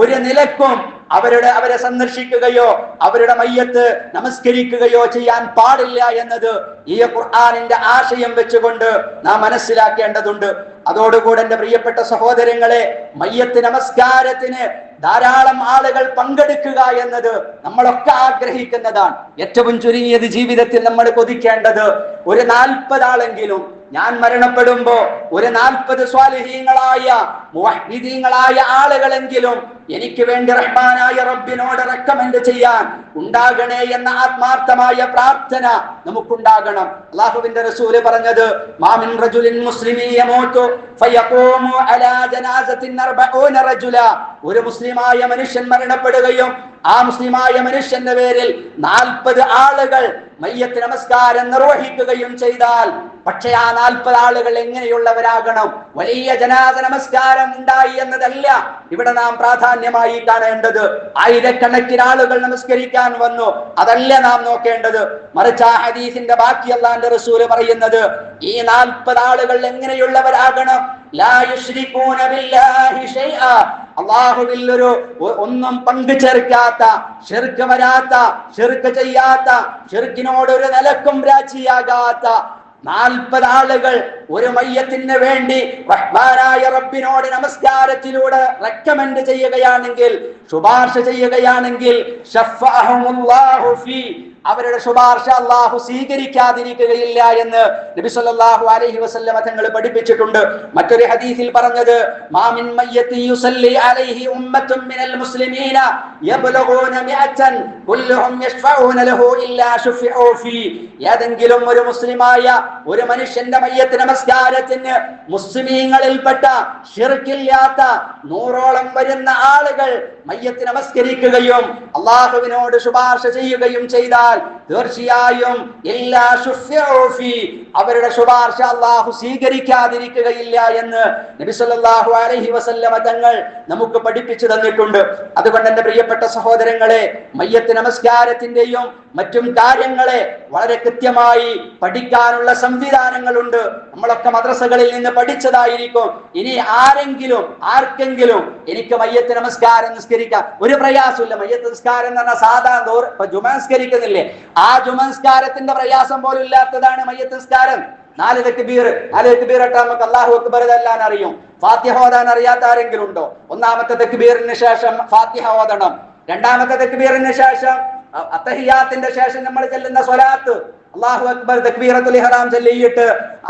ഒരു നിലക്കും അവരെ സന്ദർശിക്കുകയോ അവരുടെ മയ്യത്ത് നമസ്കരിക്കുകയോ ചെയ്യാൻ പാടില്ല എന്നത് ഈ ഖുർആനിന്റെ ആശയം വെച്ചുകൊണ്ട് നാം മനസ്സിലാക്കേണ്ടതുണ്ട്. അതോടുകൂടെ എന്റെ പ്രിയപ്പെട്ട സഹോദരങ്ങളെ, മയ്യത്ത് നമസ്കാരത്തിന് ധാരാളം ആളുകൾ പങ്കെടുക്കുക എന്നത് നമ്മളൊക്കെ ആഗ്രഹിക്കുന്നതാണ്. ഏറ്റവും ചുരുങ്ങിയത് ജീവിതത്തിൽ നമ്മൾ കൊതിക്കേണ്ടത് ഒരു 40 ആളെങ്കിലും, ഞാൻ മരണപ്പെടുമ്പോ ഒരു 40 സ്വാലിഹീങ്ങളായ മുവഹ്ഹിദീങ്ങളായ ആളുകളെങ്കിലും എനിക്ക് വേണ്ടി റഹ്മാനായ റബ്ബിനോട് റെക്കമെൻഡ് ചെയ്യാൻ ഉണ്ടാകണേ എന്ന ആത്മാർത്ഥമായ പ്രാർത്ഥന നമുക്കുണ്ടാകണം. അല്ലാഹുവിന്റെ റസൂല് പറഞ്ഞത്, മാ മിൻ റജുലിൻ മുസ്ലിമീൻ യമൂതു ഫയഖൂമു അലാ ജനാസത്തിൻ 40 റജുല, ഒരു മുസ്ലിമായ മനുഷ്യൻ മരണപ്പെടുകയും ആ മുസ്ലിമായ മനുഷ്യന്റെ പേരിൽ 40 ആളുകൾ മയ്യത്ത് നമസ്കാരം നിർവഹിക്കുകയും ചെയ്താൽ, പക്ഷേ ആ 40 ആളുകൾ എങ്ങനെയുള്ളവരാകണം? വലിയ ജനാസ നമസ്കാരം ഉണ്ടായി എന്നതല്ല ഇവിടെ നാം പ്രാധാന്യമായി കാണേണ്ടത്. ആയിരക്കണക്കിന് ആളുകൾ നമസ്കരിക്കാൻ വന്നു, അതല്ല നാം നോക്കേണ്ടത്. മറിച്ച് ആ ഹദീസിന്റെ ബാക്കി അല്ലാഹുവിന്റെ റസൂല് പറയുന്നത്, ഈ 40 ആളുകൾ എങ്ങനെയുള്ളവരാകണം? ലാ യുശ്രികൂന ബില്ലാഹി ഷൈഅ, അല്ലാഹുവിൽ ഒന്നും പങ്കു ചേർക്കാത്ത, ശിർക്ക് വരാത്ത, ശിർക്ക് ചെയ്യാത്ത, ശിർക്കിനോട് ഒരു നിലക്കും രാജിയാകാത്ത 40 ആളുകൾ ഒരു മയ്യത്തിന് വേണ്ടി റഹ്മാനായ റബ്ബിനോട് നമസ്കാരത്തിലൂടെ റെക്കമെൻഡ് ചെയ്യുകയാണെങ്കിൽ, ശുപാർശ ചെയ്യുകയാണെങ്കിൽ, ശഫഅഹുമുല്ലാഹു ഫീ, അവരുടെ ശുപാർശ അല്ലാഹു സ്വീകരിക്കാതിരിക്കുകയില്ല എന്ന് നബി സല്ലല്ലാഹു അലൈഹി വസല്ലം തങ്ങൾ പഠിപ്പിച്ചിട്ടുണ്ട്. മറ്റൊരു ഹദീസിൽ പറഞ്ഞത്, മാ മിൻ മയ്യത്തി യുസല്ലി അലൈഹി ഉമ്മത്തുൻ മിനൽ മുസ്ലിമീന യബ്ലുഗൂന മിഅതൻ കുല്ലുഹും യശ്ഫഊന ലഹു ഇല്ലാ ശുഫിഉ ഫീ, ഏതെങ്കിലും ഒരു മുസ്ലിമായ ഒരു മനുഷ്യന്റെ മയ്യത്ത് നമസ്കാരത്തിന് മുസ്ലിമീങ്ങളിൽപ്പെട്ട ശിർക്കില്ലാത്ത 100ഓളം വരുന്ന ആളുകൾ മയ്യത്ത് നമസ്കരിക്കുകയും അല്ലാഹുവിനോട് ശുപാർശ ചെയ്യുകയും ചെയ്താൽ തീർച്ചയായും ഇല്ലാ ശുഫിഉ ഫീ, അവരുടെ ശുപാർശ അല്ലാഹു സ്വീകരിക്കാതിരിക്കുകയില്ല എന്ന് നബി സല്ലല്ലാഹു അലൈഹി വസല്ലം തങ്ങൾ നമുക്ക് പഠിപ്പിച്ചു തന്നിട്ടുണ്ട്. അതുകൊണ്ട് എന്റെ പ്രിയപ്പെട്ട സഹോദരങ്ങളെ, മയ്യത്ത് നമസ്കാരത്തിന്റെയും മറ്റും കാര്യങ്ങളെ വളരെ കൃത്യമായി പഠിക്കാനുള്ള സംവിധാനങ്ങളുണ്ട്. നമ്മളൊക്കെ മദ്രസകളിൽ നിന്ന് പഠിച്ചതായിരിക്കും. ഇനി ആർക്കെങ്കിലും എനിക്ക് മയ്യത്ത് നമസ്കാരം നിസ്കരിക്കാം, ഒരു പ്രയാസമില്ല. മയ്യത്ത് നിസ്കാരം എന്ന് പറഞ്ഞാൽ സാധാരണ ജുമ നിസ്കരിക്കുന്നില്ലേ, ആ ജുമ നിസ്കാരത്തിന്റെ പ്രയാസം പോലും ഇല്ലാത്തതാണ് മയ്യത്ത് നിസ്കാരം. 4 തക്ബീർ ഇട്ടാൽ നമുക്ക് അല്ലാഹു അക്ബർ എല്ലാം അറിയും. ഫാത്തിഹ ഓതാൻ അറിയാത്ത ആരെങ്കിലും ഉണ്ടോ? ഒന്നാമത്തെ തക്ബീറിന് ശേഷം ഫാത്തിഹ ഓതണം. രണ്ടാമത്തെ തക്ബീറിന് ശേഷം അത്തഹിയാത്തിന്റെ ശേഷം നമ്മൾ ചെല്ലുന്ന സ്വലാത്ത് അല്ലാഹു അക്ബർ തക്ബീറത്തുൽ ഇഹ്റാം ചൊല്ലിയിട്ട്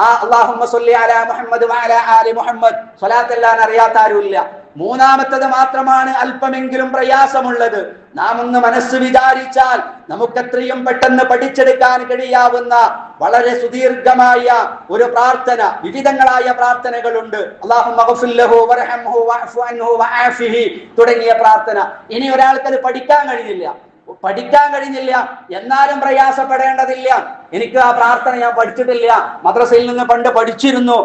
ആ അല്ലാഹുമ്മ സ്വല്ലി അലാ മുഹമ്മദ് വഅലാ ആലി മുഹമ്മദ് സ്വലാത്ത് എല്ലാം അറിയാത്ത ആരുമില്ല. മൂന്നാമത്തത് മാത്രമാണ് അല്പമെങ്കിലും പ്രയാസമുള്ളത്. നാം ഒന്ന് മനസ്സ് വിചാരിച്ചാൽ നമുക്ക് എത്രയും പെട്ടെന്ന് പഠിച്ചെടുക്കാൻ കഴിയാവുന്ന വളരെ സുദീർഘമായ ഒരു പ്രാർത്ഥന, വിവിധങ്ങളായ പ്രാർത്ഥനകളുണ്ട്. അല്ലാഹുമ്മ ഗ്ഫിർ ലഹു വർഹംഹു വഅഫു അൻഹു വആഫിഹി തുടങ്ങിയ പ്രാർത്ഥന. ഇനി ഒരാൾക്ക് അത് പഠിക്കാൻ കഴിഞ്ഞില്ല എന്നാലും പ്രയാസപ്പെടേണ്ടതില്ല. എനിക്ക് ആ പ്രാർത്ഥന ഞാൻ പഠിച്ചിട്ടില്ല, മദ്രസയിൽ നിന്ന് പണ്ട് പഠിച്ചിരുന്നു,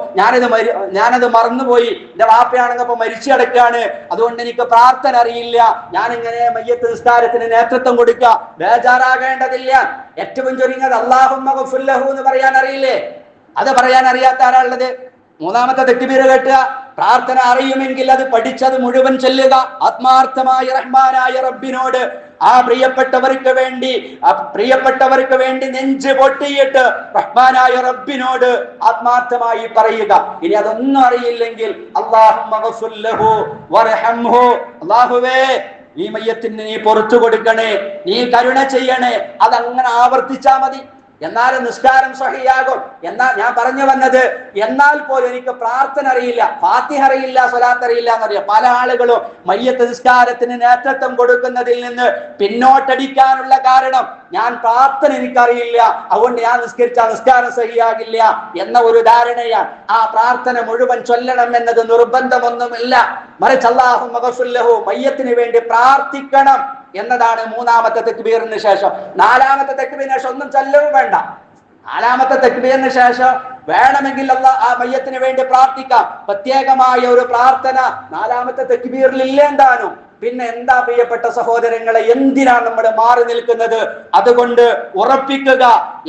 ഞാനത് മറന്നുപോയി, എന്റെ വാപ്പയാണെങ്കിൽ ഇപ്പൊ മരിച്ചു കിടക്കാണ്, അതുകൊണ്ട് എനിക്ക് പ്രാർത്ഥന അറിയില്ല, ഞാനിങ്ങനെ മയ്യത്ത് നിസ്കാരത്തിന് നേതൃത്വം കൊടുക്കുക. ബേജാറാകേണ്ടതില്ല. ഏറ്റവും ചുരുങ്ങിയത് അല്ലാഹുമ്മ ഗ്ഫിർ ലഹു എന്ന് പറയാൻ അറിയില്ലേ? അത് പറയാൻ അറിയാത്ത ആരാളുള്ളത്? മൂന്നാമത്തെ തക്ബീർ കേട്ടുക. പ്രാർത്ഥന അറിയുമെങ്കിൽ അത് പഠിച്ചത് മുഴുവൻ ചൊല്ലുക. ആത്മാർത്ഥമായ റഹ്മാനായ റബ്ബിനോട് ആ പ്രിയപ്പെട്ടവർക്ക് വേണ്ടി നെഞ്ച് പൊട്ടിയിട്ട് റഹ്മാനായ റബ്ബിനോട് ആത്മാർത്ഥമായി പറയുക. ഇനി അതൊന്നും അറിയില്ലെങ്കിൽ അല്ലാഹുമ്മ ഗ്ഫിർ ലഹു വർഹംഹു, അല്ലാഹുവേ ഈ മയ്യത്തിന് നീ പുറത്തു കൊടുക്കണേ, നീ കരുണ ചെയ്യണേ. അതങ്ങനെ ആവർത്തിച്ചാ മതി. എന്നാലും നിസ്കാരം സ്വഹിയാകും. എന്നാൽ ഞാൻ പറഞ്ഞു വന്നത്, എന്നാൽ പോലും എനിക്ക് പ്രാർത്ഥന അറിയില്ല, ഫാത്തിഹ അറിയില്ല, സ്വലാത്ത് അറിയില്ല എന്നറിയാം. പല ആളുകളും മയ്യത്ത് നിസ്കാരത്തിന് നേതൃത്വം കൊടുക്കുന്നതിൽ നിന്ന് പിന്നോട്ടടിക്കാനുള്ള കാരണം, ഞാൻ പ്രാർത്ഥന എനിക്കറിയില്ല, അതുകൊണ്ട് ഞാൻ നിസ്കരിച്ചാൽ നിസ്കാരം സഹിയാകില്ല എന്ന ഒരു ധാരണയാണ്. ആ പ്രാർത്ഥന മുഴുവൻ ചൊല്ലണം എന്നത് നിർബന്ധമൊന്നുമില്ല. മറിച്ച് അല്ലാഹുമ്മ ഗഫിർ ലഹു, മയ്യത്തിന് വേണ്ടി പ്രാർത്ഥിക്കണം എന്നതാണ് മൂന്നാമത്തെ തക്ബീറിന് ശേഷം. നാലാമത്തെ തക്ബീറിന് ശേഷം ഒന്നും ചൊല്ലവും വേണ്ട. നാലാമത്തെ തക്ബീറിന് ശേഷം വേണമെങ്കിൽ ആ മയ്യത്തിന് വേണ്ടി പ്രാർത്ഥിക്കാം. പ്രത്യേകമായ ഒരു പ്രാർത്ഥന നാലാമത്തെ തക്ബീറിൽ ഇല്ലേന്താനും. പിന്നെ എന്താ പ്രിയപ്പെട്ട സഹോദരങ്ങളെ, എന്തിനാണ് നമ്മൾ മാറി നിൽക്കുന്നത്? അതുകൊണ്ട് ഉറപ്പിക്കുക,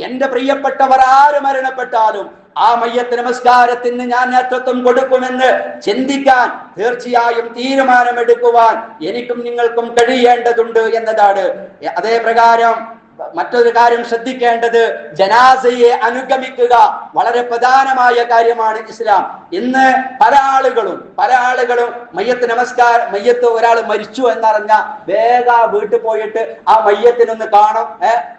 എന്റെ പ്രിയപ്പെട്ടവർ ആര് മരണപ്പെട്ടാലും ആ മയ്യത്ത് നമസ്കാരത്തിന് ഞാൻ നേതൃത്വം കൊടുക്കുമെന്ന് ചിന്തിക്കാൻ, തീർച്ചയായും തീരുമാനമെടുക്കുവാൻ എനിക്കും നിങ്ങൾക്കും കഴിയേണ്ടതുണ്ട് എന്നതാണ്. അതേ പ്രകാരം മറ്റൊരു കാര്യം ശ്രദ്ധിക്കേണ്ടത്, ജനാസയെ അനുഗമിക്കുക വളരെ പ്രധാനമായ കാര്യമാണ് ഇസ്ലാം. ഇന്ന് പല ആളുകളും മയ്യത്ത് ഒരാൾ മരിച്ചു എന്നറിഞ്ഞ വേഗം വീട്ടിൽ പോയിട്ട് ആ മയ്യത്തിനൊന്ന് കാണും.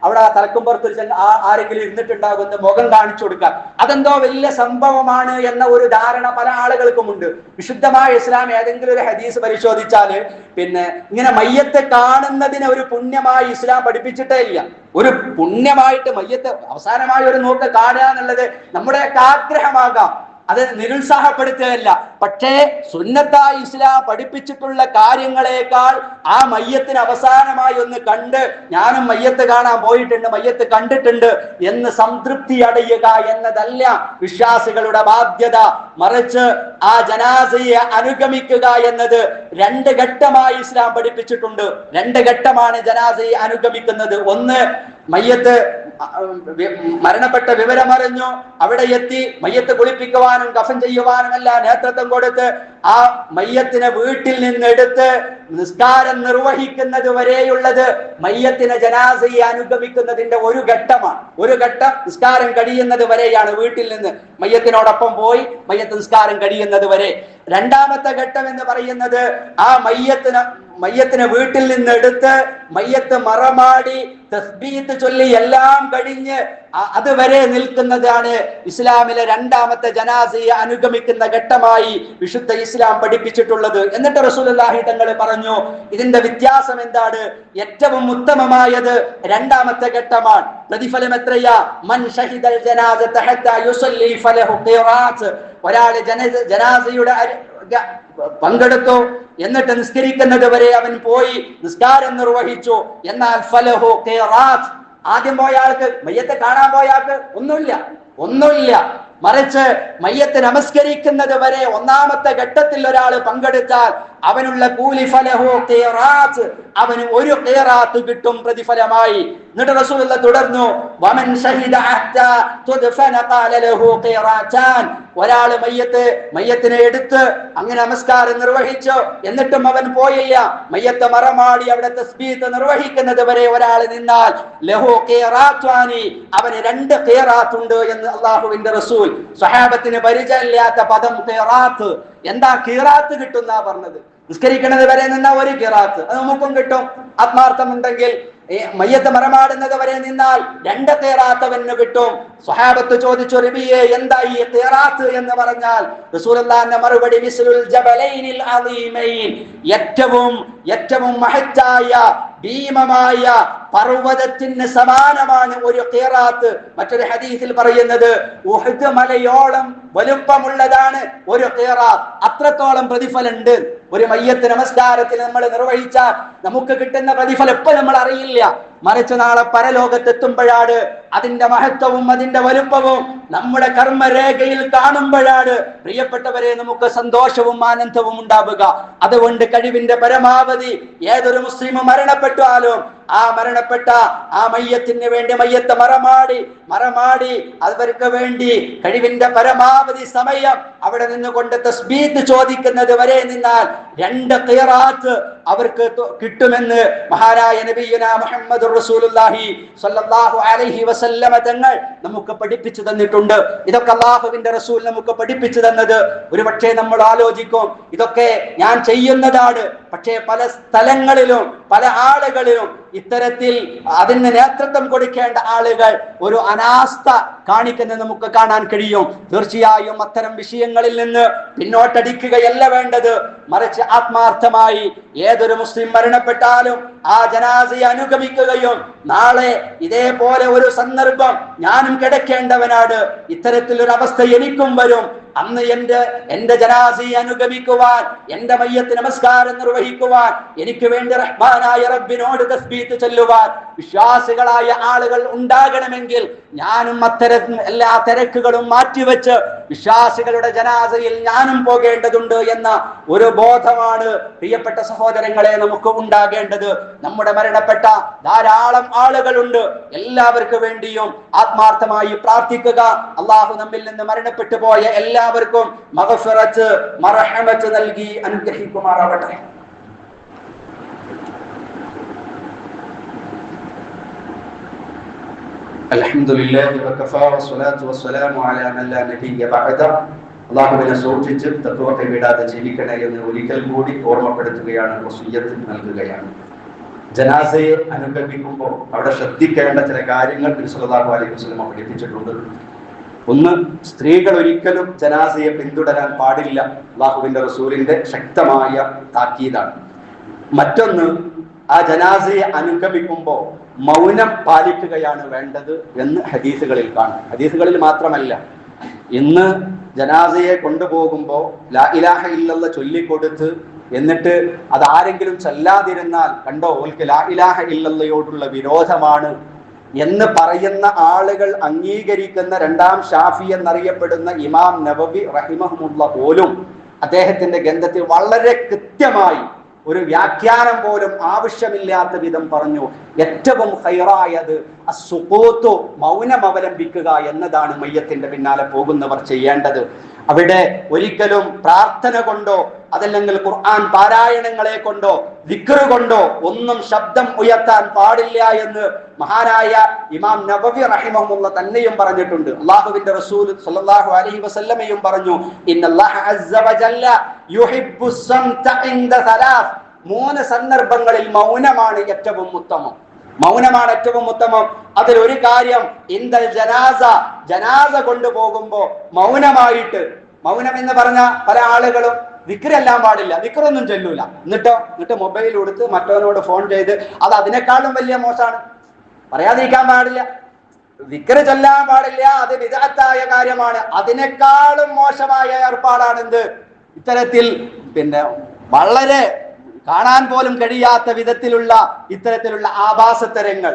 അവിടെ തലക്കുമ്പുറത്ത് ആരെങ്കിലും ഇരുന്നിട്ടുണ്ടാകുന്ന മുഖം കാണിച്ചു കൊടുക്കാം. അതെന്തോ വലിയ സംഭവമാണ് എന്ന ഒരു ധാരണ പല ആളുകൾക്കുമുണ്ട്. വിശുദ്ധമായ ഇസ്ലാം ഏതെങ്കിലും ഒരു ഹദീസ് പരിശോധിച്ചാല് പിന്നെ ഇങ്ങനെ മയ്യത്തെ കാണുന്നതിനെ ഒരു പുണ്യമായി ഇസ്ലാം പഠിപ്പിച്ചിട്ടേ ഇല്ല. ഒരു പുണ്യമായിട്ട് മയ്യത്ത് അവസാനമായി ഒരു നോക്ക് കാണുക എന്നുള്ളത് നമ്മുടെയൊക്കെ ആഗ്രഹമാകാം, അത് നിരുത്സാഹപ്പെടുത്തുകയല്ല. പക്ഷേ സുന്നത്തായി ഇസ്ലാം പഠിപ്പിച്ചിട്ടുള്ള കാര്യങ്ങളെക്കാൾ ആ മയ്യത്തിന് അവസാനമായി ഒന്ന് കണ്ട്, ഞാനും മയ്യത്ത് കാണാൻ പോയിട്ടുണ്ട്, മയ്യത്ത് കണ്ടിട്ടുണ്ട് എന്ന് സംതൃപ്തി അടയുക എന്നതല്ല വിശ്വാസികളുടെ ബാധ്യത. മറിച്ച് ആ ജനാസയെ അനുഗമിക്കുക എന്നത് 2 ഘട്ടമായി ഇസ്ലാം പഠിപ്പിച്ചിട്ടുണ്ട്. 2 ഘട്ടമാണ് ജനാസയെ അനുഗമിക്കുന്നത്. ഒന്ന്, മയ്യത്ത് മരണപ്പെട്ട വിവരമറിഞ്ഞു, അവിടെ എത്തി മയ്യത്ത് കുളിപ്പിക്കുവാനും കഫൻ ചെയ്യുവാനുമെല്ലാം നേതൃത്വം കൊടുത്ത് ആ മയ്യത്തിനെ വീട്ടിൽ നിന്നെടുത്ത് നിസ്കാരം നിർവഹിക്കുന്നത് വരെയുള്ളത് മയ്യത്തിനെ ജനാസയെ അനുഗമിക്കുന്നതിന്റെ ഒരു ഘട്ടമാണ്. ഒരു ഘട്ടം നിസ്കാരം കഴിയുന്നത് വരെയാണ്, വീട്ടിൽ നിന്ന് മയ്യത്തിനോടൊപ്പം പോയി മയ്യത്ത് നിസ്കാരം കഴിയുന്നത് വരെ. രണ്ടാമത്തെ ഘട്ടം എന്ന് പറയുന്നത് ആ മയ്യത്തിനെ വീട്ടിൽ നിന്ന് എടുത്ത് മയ്യത്ത് മറമാടി തസ്ബീഹ് ചൊല്ലി എല്ലാം കഴിഞ്ഞ് അതുവരെ നിൽക്കുന്നതാണ് ഇസ്ലാമിലെ രണ്ടാമത്തെ ജനാസയെ അനുഗമിക്കുന്ന ഘട്ടമായി വിശുദ്ധ ഇസ്ലാം പഠിപ്പിച്ചിട്ടുള്ളത്. എന്നിട്ട് റസൂലുള്ളാഹി തങ്ങൾ പറഞ്ഞു, ഇതിന്റെ വ്യത്യാസം എന്താണ്? ഏറ്റവും ഉത്തമമായത് രണ്ടാമത്തെ ഘട്ടമാണ്. പ്രതിഫലം എത്രയാ? മൻ ഷഹിദൽ ജനാസത ഹത്താ യുസല്ലി ഫലഹു ഖിറാത്ത്. ഒരാൾ ജനാസയുടെ പങ്കെടുത്തു, എന്നിട്ട് നിസ്കരിക്കുന്നത് വരെ അവൻ പോയി നിസ്കാരം നിർവഹിച്ചു, എന്നാൽ ഫലഹു ഖിറാത്ത്. ആദ്യം പോയ ആൾക്ക്, മയ്യത്തെ കാണാൻ പോയ ആൾക്ക് ഒന്നുമില്ല. മറിച്ച് മയ്യത്ത് നമസ്കരിക്കുന്നത് വരെ ഒന്നാമത്തെ ഘട്ടത്തിൽ ഒരാൾ പങ്കെടുത്താൽ അവനുള്ള കൂലി ഫലഹു ഖിറാത്ത്, അവന് 1 ഖിറാത്ത് കിട്ടും പ്രതിഫലമായി. എന്നിട്ട് റസൂലുള്ളാഹി തുടർന്നു, വമൻ ഷഹിദ ഹത്താ തുദ്ഫന ഖാല ലഹു ഖിറാത്താൻ. ഒരാൾ മയ്യത്തിനെ എടുത്ത് അങ്ങനെ നമസ്കാരം നിർവഹിച്ചു, എന്നിട്ടും അവൻ പോയില്ല, മയ്യത്ത് മറമാടി അവിടെ തസ്ബീഹ് നിർവഹിക്കുന്നത് വരെ ഒരാൾ നിന്നാൽ ലഹു ഖിറാത്താനി, അവന് 2 ഖിറാത്ത് ഉണ്ട് എന്ന് അല്ലാഹുവിന്റെ റസൂൽ. സ്വഹാബത്തിന് പരിചയമില്ലാത്ത പദം ഖിറാത്ത്. എന്താ ഖിറാത്ത് കിട്ടുന്ന പറഞ്ഞത്? നിസ്കരിക്കുന്നത് വരെ നിന്ന 1 ഖിറാത്ത്, അത് നമുക്കും കിട്ടും ആത്മാർത്ഥമുണ്ടെങ്കിൽ. മയ്യത്ത് മറമാടുന്നത് വരെ നിന്നാൽ 2 ഖിറാത്ത് അവന് കിട്ടും. സ്വഹാബത്ത് ചോദിച്ചു, നബിയേ എന്താ ഈ ഖിറാത്ത് എന്ന് പറഞ്ഞാൽ? റസൂലുള്ളാഹിന്റെ മറുപടി, മിസ്ലുൽ ജബലൈനിൽ അളീമൈൻ, ഏറ്റവും മഹത്തായ ഭീമമായ പർവ്വതത്തിന് സമാനമാണ് 1 ഖിറാത്ത്. മറ്റൊരു ഹദീസിൽ പറയുന്നത് ഉഹദ് മലയോളം വലുപ്പമുള്ളതാണ് 1 ഖിറാത്ത്. അത്രത്തോളം പ്രതിഫലമുണ്ട്. ഒരു മയ്യത്ത് നമസ്കാരത്തിൽ നമ്മൾ നിർവഹിച്ചാൽ നമുക്ക് കിട്ടുന്ന പ്രതിഫലം ഇപ്പൊ നമ്മൾ അറിയില്ല, മറിച്ച് നാളെ പരലോകത്തെത്തുമ്പോഴാണ് അതിന്റെ മഹത്വവും അതിന്റെ വലുപ്പവും നമ്മുടെ കർമ്മരേഖയിൽ കാണുമ്പോഴാണ് പ്രിയപ്പെട്ടവരെ നമുക്ക് സന്തോഷവും ആനന്ദവും ഉണ്ടാവുക. അതുകൊണ്ട് കഴിവിന്റെ പരമാവധി ഏതൊരു മുസ്ലിം മരണപ്പെട്ടാലും ആ മരണപ്പെട്ട ആ മയ്യത്തിന് വേണ്ടി മയ്യത്ത് മറമാടി അവർക്ക് വേണ്ടി കഴിവിന്റെ പരമാവധി സമയം അവിടെ നിന്നുകൊണ്ട് തസ്ബീഹ് ചോദിക്കുന്നത് വരെ നിന്നാൽ 2 ഖിറാത്ത് അവർക്ക് കിട്ടുമെന്ന് മഹാനായ നബിയുനാ മുഹമ്മദ് റസൂലുള്ളാഹി സ്വല്ലല്ലാഹു അലൈഹി വസല്ലമ തങ്ങൾ നമുക്ക് പഠിപ്പിച്ചു തന്നിട്ടുണ്ട്. ഇതൊക്കെ അല്ലാഹുവിന്റെ റസൂൽ നമുക്ക് പഠിപ്പിച്ചു തന്നത് ഒരുപക്ഷെ നമ്മൾ ആലോചിക്കും, ഇതൊക്കെ ഞാൻ ചെയ്യുന്നതാണ്, പക്ഷേ പല സ്ഥലങ്ങളിലും പല ആളുകളിലും ഇത്തരത്തിൽ അതിന് നേതൃത്വം കൊടുക്കേണ്ട ആളുകൾ ഒരു അനാസ്ഥ കാണിക്കുന്നത് നമുക്ക് കാണാൻ കഴിയും. തീർച്ചയായും അത്തരം വിഷയങ്ങളിൽ നിന്ന് പിന്നോട്ടടിക്കുകയല്ല വേണ്ടത്, മറിച്ച് ആത്മാർത്ഥമായി ഏതൊരു മുസ്ലിം മരണപ്പെട്ടാലും ആ ജനാസയെ അനുഗമിക്കുകയും നാളെ ഇതേപോലെ ഒരു സന്ദർഭം ഞാനും കിടക്കേണ്ടവനാണ്, ഇത്തരത്തിലൊരു അവസ്ഥ എനിക്കും വരും, അന്ന് എന്റെ ജനാസയെ അനുഗമിക്കുവാൻ, എന്റെ മയ്യത്ത് നമസ്കാരം നിർവഹിക്കുവാൻ എനിക്ക് വേണ്ടി റഹ്മാനായ റബ്ബിനോട് തസ്ബീഹ് ചൊല്ലുവാൻ വിശ്വാസികളായ ആളുകൾ ഉണ്ടാകണമെങ്കിൽ ഞാനും അത്തരം എല്ലാ തിരക്കുകളും മാറ്റിവെച്ച് വിശ്വാസികളുടെ ജനാസയിൽ ഞാനും പോകേണ്ടതുണ്ട് എന്ന ഒരു ബോധമാണ് പ്രിയപ്പെട്ട സഹോദരങ്ങളെ നമുക്ക് ഉണ്ടാകേണ്ടത്. നമ്മുടെ മരണപ്പെട്ട ധാരാളം ആളുകളുണ്ട്, എല്ലാവർക്കും വേണ്ടിയും ആത്മാർത്ഥമായി പ്രാർത്ഥിക്കുക. അള്ളാഹു നമ്മിൽ നിന്ന് മരണപ്പെട്ടു പോയ എല്ലാവർക്കും മഗ്ഫിറത്ത് മർഹമത്ത് നൽകി അനുഗ്രഹിക്കുമാറാവട്ടെ. അൽഹംദുലില്ലാഹി വകഫാ വസ്സലാത്തു വസ്സലാമു അലാ മൻ ലാ നബിയ്യ ബഅദ. അല്ലാഹുവിനെ സൂക്ഷിച്ച് തഖ്വയെ വിടാതെ ജീവിക്കണേ എന്ന് ഒരിക്കൽ കൂടി ഓർമ്മപ്പെടുത്തുകയാണ്, വസിയ്യത്ത് നൽകുകയാണ്. ജനാസയെ അനുഗമിക്കുമ്പോൾ അവിടെ ശ്രദ്ധിക്കേണ്ട ചില കാര്യങ്ങൾ നബി സല്ലല്ലാഹു അലൈഹി വസല്ലം പഠിപ്പിച്ചിട്ടുണ്ട്. ഒന്ന്, സ്ത്രീകൾ ഒരിക്കലും ജനാസയെ പിന്തുടരാൻ പാടില്ല, അല്ലാഹുവിന്റെ റസൂലിന്റെ ശക്തമായ താക്കീതാണ്. മറ്റൊന്ന്, ആ ജനാസയെ അനുഗമിക്കുമ്പോൾ മൗനം പാലിക്കുകയാണ് വേണ്ടത് എന്ന് ഹദീസുകളിൽ കാണും. ഹദീസുകളിൽ മാത്രമല്ല, ഇന്ന് ജനാസയെ കൊണ്ടുപോകുമ്പോൾ ലാ ഇലാഹ ഇല്ലല്ലാഹ് ചൊല്ലിക്കൊടുത്ത് എന്നിട്ട് അത് ആരെങ്കിലും ചൊല്ലാതിരുന്നാൽ കണ്ടോ ഓൽക്ക് ലാ ഇലാഹ ഇല്ലല്ലയോടുള്ള വിരോധമാണ് എന്ന് പറയുന്ന ആളുകൾ അംഗീകരിക്കുന്ന രണ്ടാം ഷാഫി എന്നറിയപ്പെടുന്ന ഇമാം നവവി റഹിമഹുല്ല പോലും അദ്ദേഹത്തിന്റെ ഗ്രന്ഥത്തിൽ വളരെ കൃത്യമായി ഒരു വ്യാഖ്യാനം പോലും ആവശ്യമില്ലാത്ത വിധം പറഞ്ഞു, ഏറ്റവും ഖൈറായത് അസ്സുഖൂത്തു, മൗനം അവലംബിക്കുക എന്നതാണ് മയ്യത്തിന്റെ പിന്നാലെ പോകുന്നവർ ചെയ്യേണ്ടത്. അവിടെ ഒരിക്കലും പ്രാർത്ഥന കൊണ്ടോ അതല്ലെങ്കിൽ ഖുർആൻ പാരായണങ്ങളെ കൊണ്ടോ ദിക്ർ കൊണ്ടോ ഒന്നും ശബ്ദം ഉയർത്താൻ പാടില്ല എന്ന് മഹാനായ ഇമാം നവവി റഹിമഹുല്ല തന്നെയും പറഞ്ഞിട്ടുണ്ട്. അല്ലാഹുവിന്റെ റസൂൽ സ്വല്ലല്ലാഹു അലൈഹി വസല്ലമയും പറഞ്ഞു, ഇന്നല്ലാഹ അസ്സ വജല്ല യുഹിബ്ബു സംത ഇൻദ സലാസ്. 3 സന്ദർഭങ്ങളിൽ മൗനമാണ് ഏറ്റവും ഉത്തമം. മൗനമാണ് ഏറ്റവും ഉത്തമം. അതിൽ ഒരു കാര്യം, ഇന്ദൽ ജനാസ, ജനാസ കൊണ്ടുപോകുമ്പോ മൗനമായിട്ട്. മൗനം എന്ന് പറഞ്ഞ പല ആളുകളും ദിക്റെല്ലാം പാടില്ല, ദിക്റൊന്നും ചൊല്ലൂല, എന്നിട്ട് മൊബൈൽ കൊടുത്ത് മറ്റവനോട് ഫോൺ ചെയ്ത്, അത് അതിനേക്കാളും വലിയ മോശമാണ്. പറയാതിരിക്കാൻ പാടില്ല, ദിക്ർ ചൊല്ലാൻ പാടില്ല, അത് വിദഅത്തായ കാര്യമാണ്. അതിനേക്കാളും മോശമായ ഏർപ്പാടാണെന്ത്? ഇത്തരത്തിൽ വളരെ കാണാൻ പോലും കഴിയാത്ത വിധത്തിലുള്ള ഇത്തരത്തിലുള്ള ആഭാസത്തരങ്ങൾ.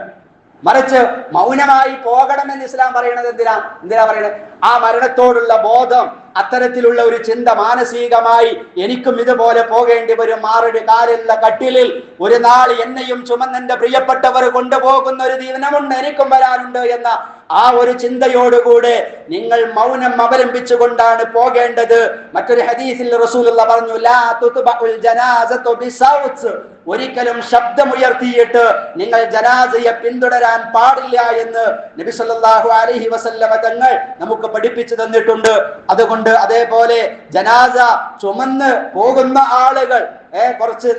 മറിച്ച് മൗനമായി പോകണമെന്ന് ഇസ്ലാം പറയുന്നത് എന്തിനാ പറയുന്നത്? ആ മരണത്തോടുള്ള ബോധം, അത്തരത്തിലുള്ള ഒരു ചിന്ത മാനസികമായി എനിക്കും ഇതുപോലെ പോകേണ്ടി വരും, 6 കാലുള്ള കട്ടിലിൽ ഒരു നാൾ എന്നെയും ചുമന്നെന്റെ പ്രിയപ്പെട്ടവർ കൊണ്ടുപോകുന്ന ഒരു ദിനമുണ്ട്, എനിക്കും വരാനുണ്ട് എന്ന ആ ഒരു ചിന്തയോടുകൂടെ നിങ്ങൾ മൗനം അവലംബിച്ചുകൊണ്ടാണ് പോകേണ്ടത്. മറ്റൊരു ഹദീസിൽ റസൂലുള്ളാഹി പറഞ്ഞു, ലാ തുത്ബഉൽ ജനാസതു ബിസൗത്ത്, ഒരിക്കലും ശബ്ദമുയർത്തിയിട്ട് നിങ്ങൾ ജനാസയെ പിന്തുടരാൻ പാടില്ല എന്ന് നബി സല്ലല്ലാഹു അലൈഹി വസല്ലമ തങ്ങൾ നമുക്ക് പഠിപ്പിച്ചു തന്നിട്ടുണ്ട്. അതുകൊണ്ട് അതേപോലെ ജനാസ ചുമന്ന് പോകുന്ന ആളുകൾ കുറച്ച്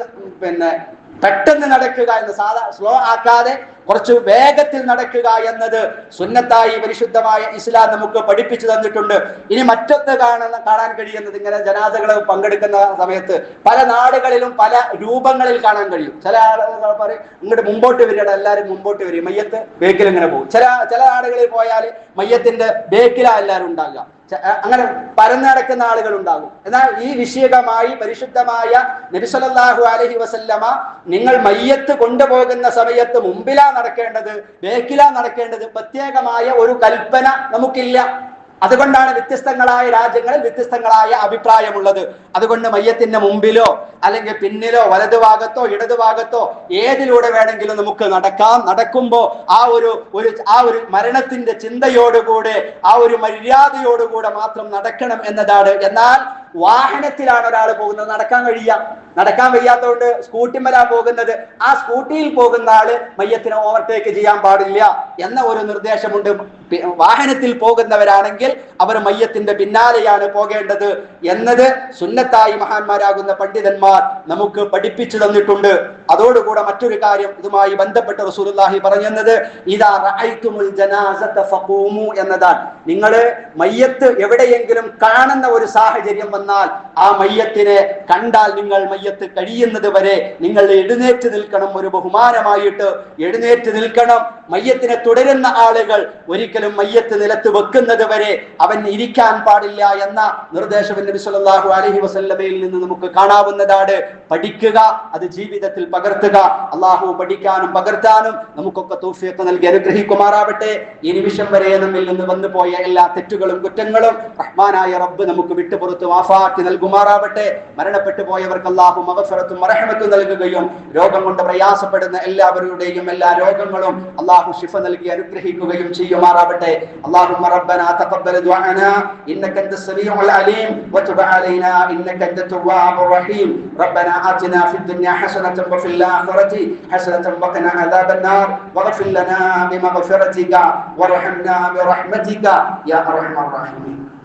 പെട്ടെന്ന് നടക്കുക എന്ന്, സ്ലോ ആക്കാതെ കുറച്ച് വേഗത്തിൽ നടക്കുക എന്നത് സുന്നത്തായി പരിശുദ്ധമായ ഇസ്ലാം നമുക്ക് പഠിപ്പിച്ചു തന്നിട്ടുണ്ട്. ഇനി മറ്റൊന്ന് കാണാൻ കഴിയുന്നത്, ഇങ്ങനെ ജനാസകൾ പങ്കെടുക്കുന്ന സമയത്ത് പല നാടുകളിലും പല രൂപങ്ങളിൽ കാണാൻ കഴിയും. ചില ആളുകൾ പറയും ഇങ്ങോട്ട് മുമ്പോട്ട് വരികയാണ്, എല്ലാവരും മുമ്പോട്ട് വരും, മയ്യത്ത് ബേക്കിൽ ഇങ്ങനെ പോകും. ചില നാടുകളിൽ പോയാൽ മയ്യത്തിന്റെ ബേക്കിലാ എല്ലാവരും ഉണ്ടാകുക, അങ്ങനെ പരന്നു നടക്കുന്ന ആളുകൾ ഉണ്ടാകും. എന്നാൽ ഈ വിഷയകമായി പരിശുദ്ധമായ നബി സല്ലല്ലാഹു അലൈഹി വസല്ലമ നിങ്ങൾ മയ്യത്ത് കൊണ്ടുപോകുന്ന സമയത്ത് മുമ്പിലാ നടക്കേണ്ടത് ബേക്കിലാ നടക്കേണ്ടത് പ്രത്യേകമായ ഒരു കൽപ്പന നമുക്കില്ല. അതുകൊണ്ടാണ് വ്യത്യസ്തങ്ങളായ രാജ്യങ്ങളിൽ വ്യത്യസ്തങ്ങളായ അഭിപ്രായമുള്ളത്. അതുകൊണ്ട് മയ്യത്തിന്റെ മുമ്പിലോ അല്ലെങ്കിൽ പിന്നിലോ വലതുഭാഗത്തോ ഇടതുഭാഗത്തോ ഏതിലൂടെ വേണമെങ്കിലും നമുക്ക് നടക്കാം. നടക്കുമ്പോൾ ആ ഒരു മരണത്തിന്റെ ചിന്തയോടുകൂടെ ആ ഒരു മര്യാദയോടുകൂടെ മാത്രം നടക്കണം എന്നതാണ്. എന്നാൽ വാഹനത്തിലാണ് ഒരാൾ പോകുന്നത്, നടക്കാൻ വയ്യാത്തതുകൊണ്ട് സ്കൂട്ടിമേലാ പോകുന്നത്, ആ സ്കൂട്ടിയിൽ പോകുന്ന ആള് മയ്യത്തിനെ ഓവർടേക്ക് ചെയ്യാൻ പാടില്ല എന്ന ഒരു നിർദ്ദേശമുണ്ട്. വാഹനത്തിൽ പോകുന്നവരാണെങ്കിൽ അവർ മയ്യത്തിന്റെ പിന്നാലെയാണ് പോകേണ്ടത് എന്നത് സുന്നത്തായി മഹാന്മാരാകുന്ന പണ്ഡിതന്മാർ നമുക്ക് പഠിപ്പിച്ചു തന്നിട്ടുണ്ട്. അതോടുകൂടെ മറ്റൊരു കാര്യം ഇതുമായി ബന്ധപ്പെട്ട് റസൂലുള്ളാഹി പറഞ്ഞത് ഇദാ റഅയ്തുമുൽ ജനാസത ഫഖൂമു എന്നതാണ്. നിങ്ങൾ മയ്യത്ത് എവിടെയെങ്കിലും കാണുന്ന ഒരു സാഹചര്യം വന്നാൽ ആ മയ്യത്തിനെ കണ്ടാൽ നിങ്ങൾ മയ്യത്ത് കഴിയുന്നത് വരെ നിങ്ങൾ എഴുന്നേറ്റ് നിൽക്കണം, ഒരു ബഹുമാനമായിട്ട് എഴുന്നേറ്റ് നിൽക്കണം. മയ്യത്തിനെ തുടരുന്ന ആളുകൾ ഒരിക്കലും മയ്യത്ത് നിലത്ത് വെക്കുന്നത് വരെ അവൻ ഇരിക്കാൻ പാടില്ല എന്ന നിർദ്ദേശം നബി സല്ലല്ലാഹു അലൈഹി വസല്ലമയിൽ നിന്ന് നമുക്ക് കാണാവുന്നതാണ്. പഠിക്കുക, അത് ജീവിതത്തിൽ പകർത്തുക. അള്ളാഹു പഠിക്കാനും പകർത്താനും നമുക്കൊക്കെ തൗഫീഖ് നൽകി അനുഗ്രഹിക്കുമാറാവട്ടെ. ഈ നിമിഷം വരെ നമ്മിൽ നിന്ന് വന്നു പോയ എല്ലാ തെറ്റുകളും കുറ്റങ്ങളും റഹ്മാനായ റബ്ബ് നമുക്ക് വിട്ടുപുറത്ത് മാഫാക്കി നൽകുമാറാവട്ടെ. മരണപ്പെട്ടു പോയവർക്ക് അള്ളാഹു മഗ്ഫിറത്തും റഹ്മത്തും നൽകുകയും രോഗം കൊണ്ട് പ്രയാസപ്പെടുന്ന എല്ലാവരുടെയും എല്ലാ രോഗങ്ങളും അള്ളാഹു ശിഫ നൽകി അനുഗ്രഹിക്കുകയും ചെയ്യുമാറാവട്ടെ. اللهم ربنا تقبل دعاءنا انك انت السميع العليم وتب علينا انك انت التواب الرحيم. ربنا آتنا في الدنيا حسنة وفي الآخرة حسنة وقنا عذاب النار واغفر لنا بمغفرتك وارحمنا برحمتك يا ارحم الراحمين.